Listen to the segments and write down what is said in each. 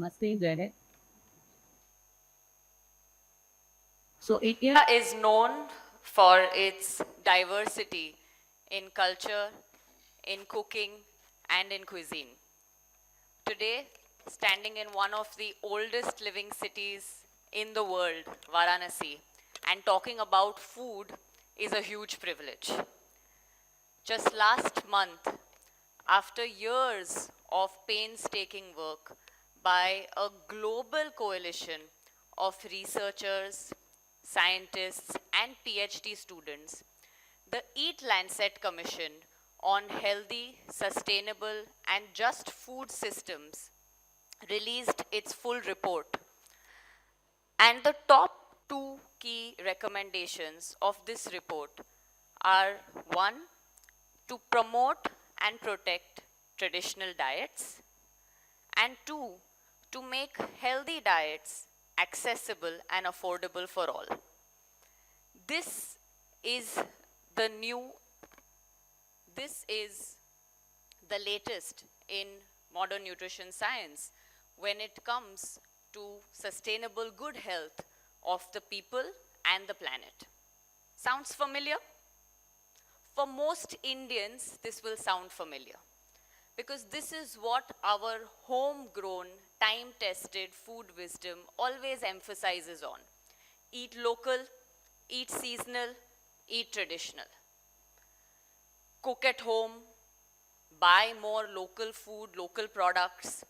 Namaste, Jay. So India is known for its diversity in culture, in cooking, and in cuisine. Today, standing in one of the oldest living cities in the world, Varanasi, and talking about food is a huge privilege. Just last month, after years of painstaking work by a global coalition of researchers, scientists, and PhD students, the Eat Lancet Commission on Healthy, Sustainable, and Just Food Systems released its full report. And the top two key recommendations of this report are one, to promote and protect traditional diets, and two, to make healthy diets accessible and affordable for all. This is the new, this is the latest in modern nutrition science when it comes to sustainable good health of the people and the planet. Sounds familiar? For most Indians, this will sound familiar because this is what our homegrown, time-tested food wisdom always emphasizes on. Eat local, eat seasonal, eat traditional. Cook at home, buy more local food, local products,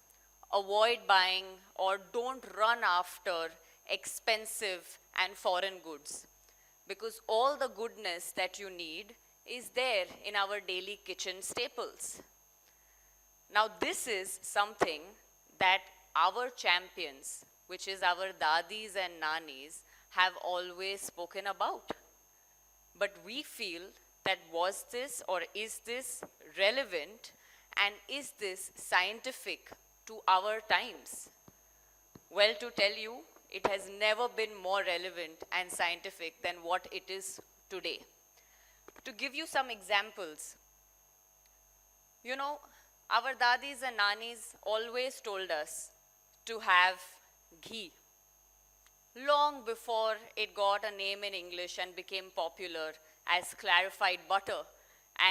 avoid buying or don't run after expensive and foreign goods because all the goodness that you need is there in our daily kitchen staples. Now, this is something that our champions, which is our dadis and nanis, have always spoken about. But we feel that was this or is this relevant and is this scientific to our times? Well, to tell you, it has never been more relevant and scientific than what it is today. To give you some examples, you know, our dadis and nanis always told us to have ghee. Long before it got a name in English and became popular as clarified butter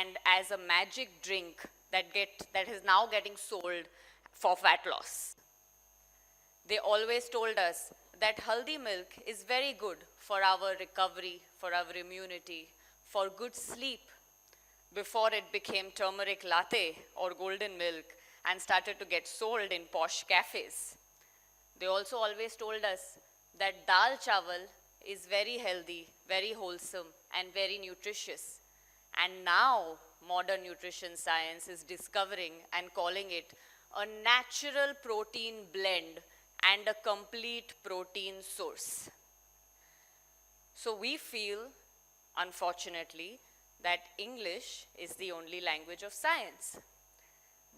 and as a magic drink that is now getting sold for fat loss. They always told us that haldi milk is very good for our recovery, for our immunity, for good sleep, before it became turmeric latte or golden milk and started to get sold in posh cafes. They also always told us that dal chawal is very healthy, very wholesome, and very nutritious. And now modern nutrition science is discovering and calling it a natural protein blend and a complete protein source. So we feel, unfortunately, that English is the only language of science.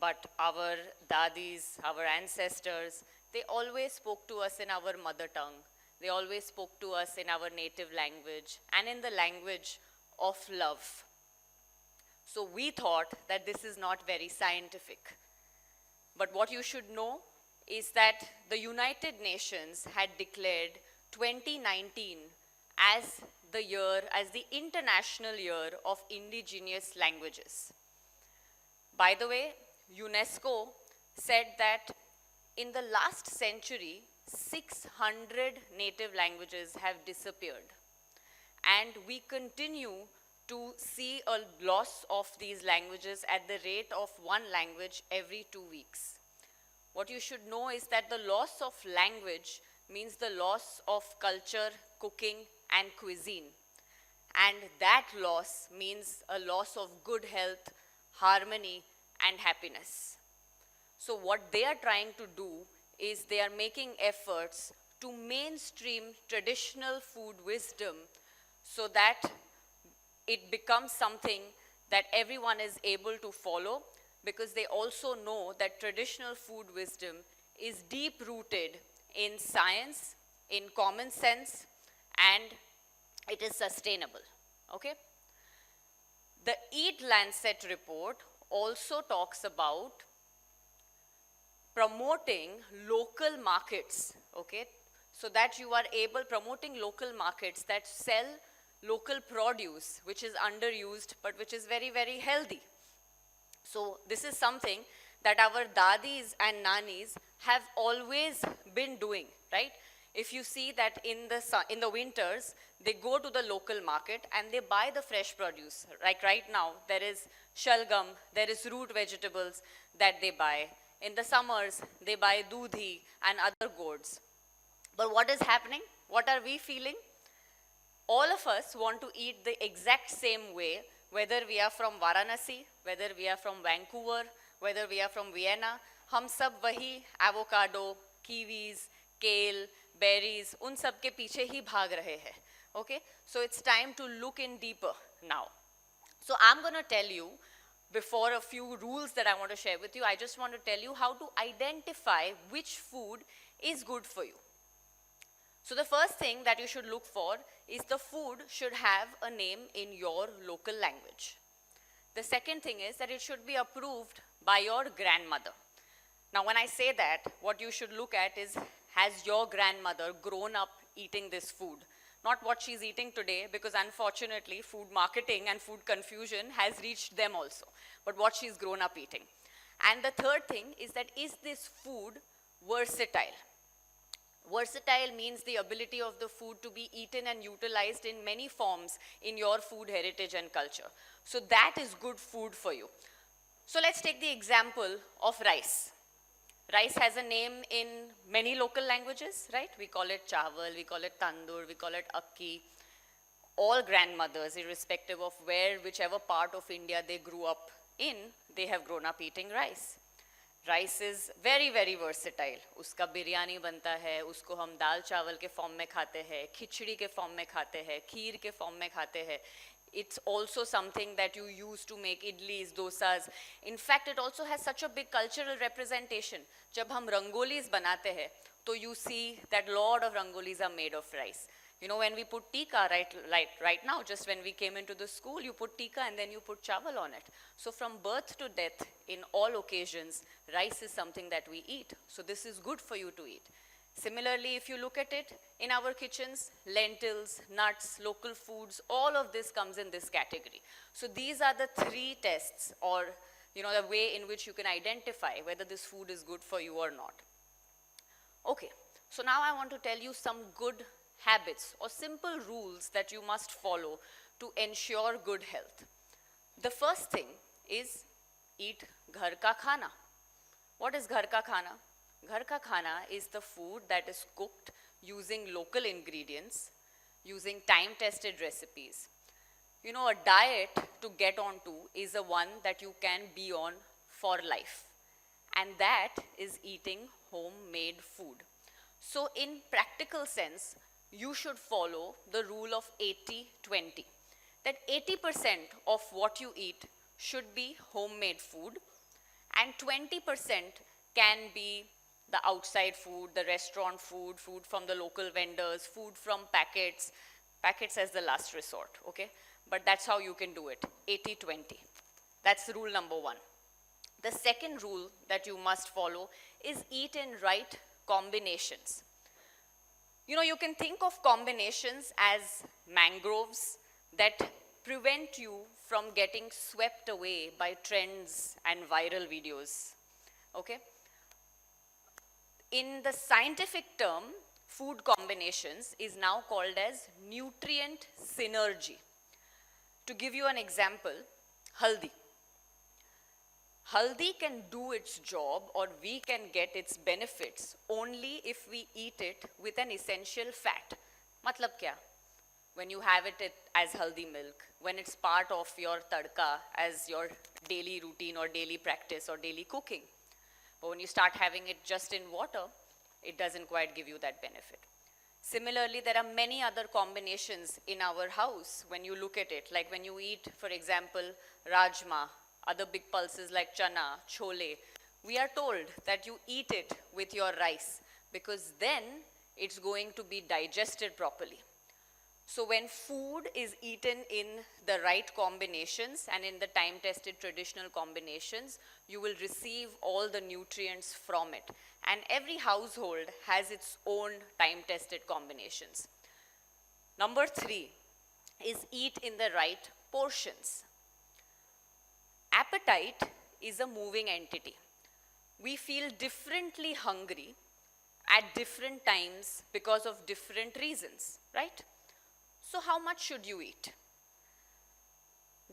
But our dadis, our ancestors, they always spoke to us in our mother tongue. They always spoke to us in our native language and in the language of love. So we thought that this is not very scientific. But what you should know is that the United Nations had declared 2019 as the year, as the International Year of Indigenous Languages. By the way, UNESCO said that in the last century, 600 native languages have disappeared. And we continue to see a loss of these languages at the rate of one language every 2 weeks. What you should know is that the loss of language means the loss of culture, cooking, and cuisine. And that loss means a loss of good health, harmony, and happiness. So what they are trying to do is they are making efforts to mainstream traditional food wisdom so that it becomes something that everyone is able to follow, because they also know that traditional food wisdom is deep rooted in science, in common sense, and it is sustainable. Okay? The Eat Lancet report also talks about promoting local markets, okay? So that you are promoting local markets that sell local produce, which is underused, but which is very, very healthy. So this is something that our dadis and nanis have always been doing, right? If you see that in the winters, they go to the local market and they buy the fresh produce. Like right now, there is shalgam, there is root vegetables that they buy. In the summers, they buy dudhi and other gourds. But what is happening? What are we feeling? All of us want to eat the exact same way, whether we are from Varanasi, whether we are from Vancouver, whether we are from Vienna. हम सब वही avocado, kiwis, kale, berries, उन सब के पीछे ही भाग रहे हैं. Okay? So it's time to look in deeper now. So I'm going to tell you, before a few rules that I want to share with you, I just want to tell you how to identify which food is good for you. So the first thing that you should look for is the food should have a name in your local language. The second thing is that it should be approved by your grandmother. Now when I say that, what you should look at is, has your grandmother grown up eating this food? Not what she's eating today, because unfortunately food marketing and food confusion has reached them also, but what she's grown up eating. And the third thing is that, is this food versatile? Versatile means the ability of the food to be eaten and utilized in many forms in your food heritage and culture. So that is good food for you. So let's take the example of rice. Rice has a name in many local languages, right? We call it chawal, we call it tandoor, we call it akki. All grandmothers, irrespective of whichever part of India they grew up in, they have grown up eating rice. Rice is very, very versatile. उसका बिरयानी बनता है, उसको हम दाल चावल के form में खाते हैं, खिचड़ी के फॉर्म में खाते हैं, खीर के फॉर्म में खाते हैं. It's also something that you use to make idlis, dosas. In fact, it also has such a big cultural representation. जब हम rangolis बनाते हैं, तो you see that lot of rangolis are made of rice. You know, when we put tikka right now, just when we came into the school, you put tikka and then you put chawal on it. So from birth to death, in all occasions, rice is something that we eat. So this is good for you to eat. Similarly, if you look at it, in our kitchens, lentils, nuts, local foods, all of this comes in this category. So these are the three tests, or the way in which you can identify whether this food is good for you or not. Okay, so now I want to tell you some good habits or simple rules that you must follow to ensure good health. The first thing is eat ghar ka khana. What is ghar ka khana? Ghar ka khana is the food that is cooked using local ingredients, using time-tested recipes. A diet to get onto is a one that you can be on for life, and that is eating homemade food. So in practical sense, you should follow the rule of 80-20. That 80% of what you eat should be homemade food, and 20% can be the outside food, the restaurant food, food from the local vendors, food from packets as the last resort, okay? But that's how you can do it, 80-20. That's rule number one. The second rule that you must follow is eat in right combinations. You can think of combinations as mangroves that prevent you from getting swept away by trends and viral videos, okay? In the scientific term, food combinations is now called as nutrient synergy. To give you an example, haldi. Haldi can do its job, or we can get its benefits only if we eat it with an essential fat. Matlab kya? When you have it as haldi milk, when it's part of your tadka as your daily routine or daily practice or daily cooking. But when you start having it just in water, it doesn't quite give you that benefit. Similarly, there are many other combinations in our house when you look at it, like when you eat, for example, rajma, other big pulses like chana, chole. We are told that you eat it with your rice because then it's going to be digested properly. So when food is eaten in the right combinations and in the time-tested traditional combinations, you will receive all the nutrients from it. And every household has its own time-tested combinations. Number 3 is eat in the right portions. Appetite is a moving entity. We feel differently hungry at different times because of different reasons, right? So how much should you eat?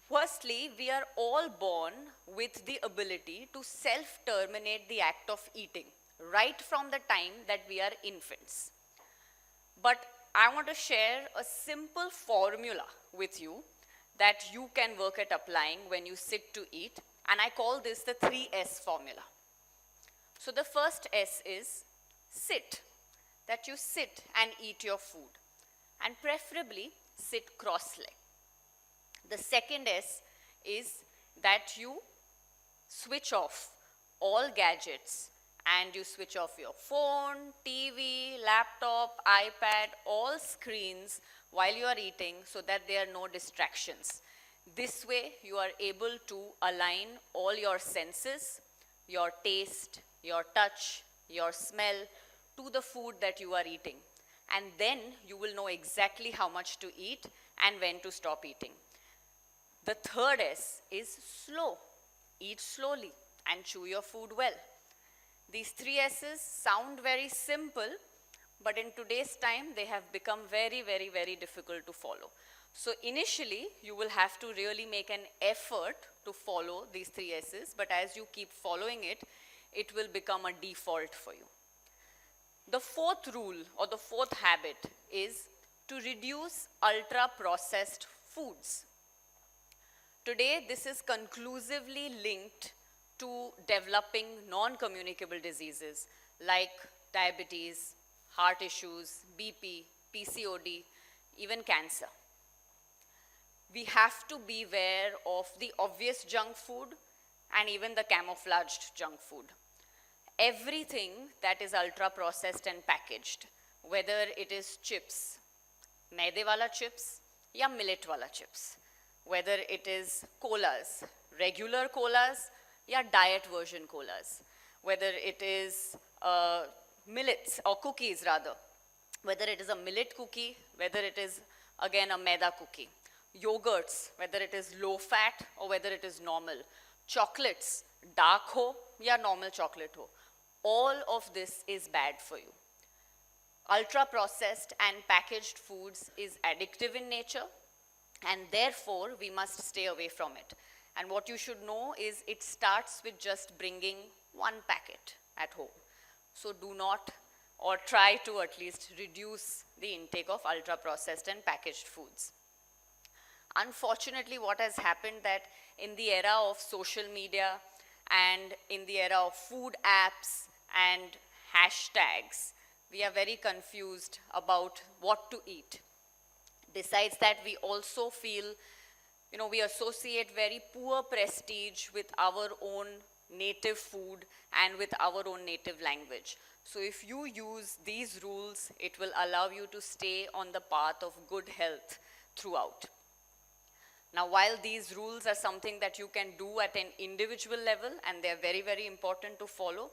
Firstly, we are all born with the ability to self-terminate the act of eating right from the time that we are infants. But I want to share a simple formula with you that you can work at applying when you sit to eat, and I call this the 3S formula. So the first S is sit, that you sit and eat your food, and preferably sit cross-legged. The second S is that you switch off all gadgets and you switch off your phone, TV, laptop, iPad, all screens while you are eating so that there are no distractions. This way you are able to align all your senses, your taste, your touch, your smell to the food that you are eating. And then you will know exactly how much to eat and when to stop eating. The third S is slow. Eat slowly and chew your food well. These 3 S's sound very simple, but in today's time, they have become very, very, very difficult to follow. So initially, you will have to really make an effort to follow these 3 S's, but as you keep following it, it will become a default for you. The fourth rule or the fourth habit is to reduce ultra-processed foods. Today, this is conclusively linked to developing non-communicable diseases like diabetes, heart issues, BP, PCOD, even cancer. We have to be aware of the obvious junk food and even the camouflaged junk food. Everything that is ultra-processed and packaged, whether it is chips, maide wala chips, ya millet wala chips, whether it is colas, regular colas, ya diet version colas, whether it is millets or cookies rather, whether it is a millet cookie, whether it is again a maida cookie, yogurts, whether it is low fat or whether it is normal, chocolates, dark ho ya normal chocolate ho, all of this is bad for you. Ultra processed and packaged foods is addictive in nature, and therefore we must stay away from it. And what you should know is it starts with just bringing one packet at home. So do not, or try to at least reduce the intake of ultra processed and packaged foods. Unfortunately, what has happened that in the era of social media and in the era of food apps and hashtags, we are very confused about what to eat. Besides that, we also feel, we associate very poor prestige with our own native food and with our own native language. So if you use these rules, it will allow you to stay on the path of good health throughout. Now, while these rules are something that you can do at an individual level, and they're very, very important to follow,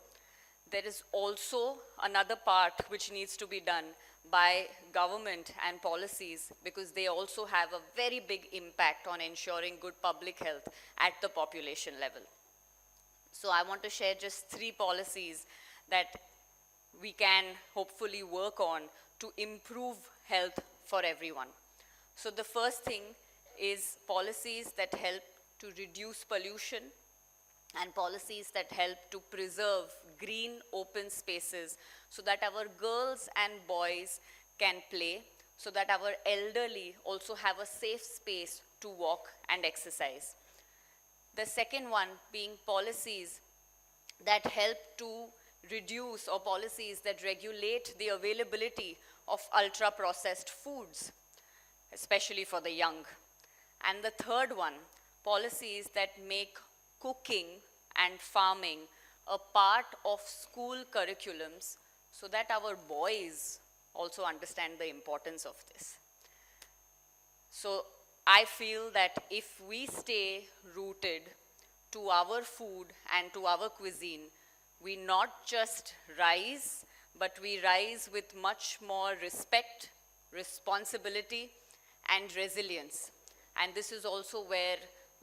there is also another part which needs to be done by government and policies, because they also have a very big impact on ensuring good public health at the population level. So I want to share just 3 policies that we can hopefully work on to improve health for everyone. So the first thing is policies that help to reduce pollution and policies that help to preserve green open spaces so that our girls and boys can play, so that our elderly also have a safe space to walk and exercise. The second one being policies that help to reduce, or policies that regulate the availability of ultra-processed foods, especially for the young. And the third one, policies that make cooking and farming a part of school curriculums so that our boys also understand the importance of this. So I feel that if we stay rooted to our food and to our cuisine, we not just rise, but we rise with much more respect, responsibility, and resilience. And this is also where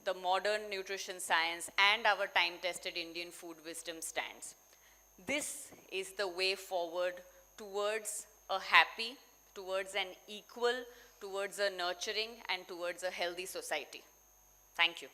the modern nutrition science and our time-tested Indian food wisdom stands. This is the way forward towards a happy, towards an equal, towards a nurturing, and towards a healthy society. Thank you.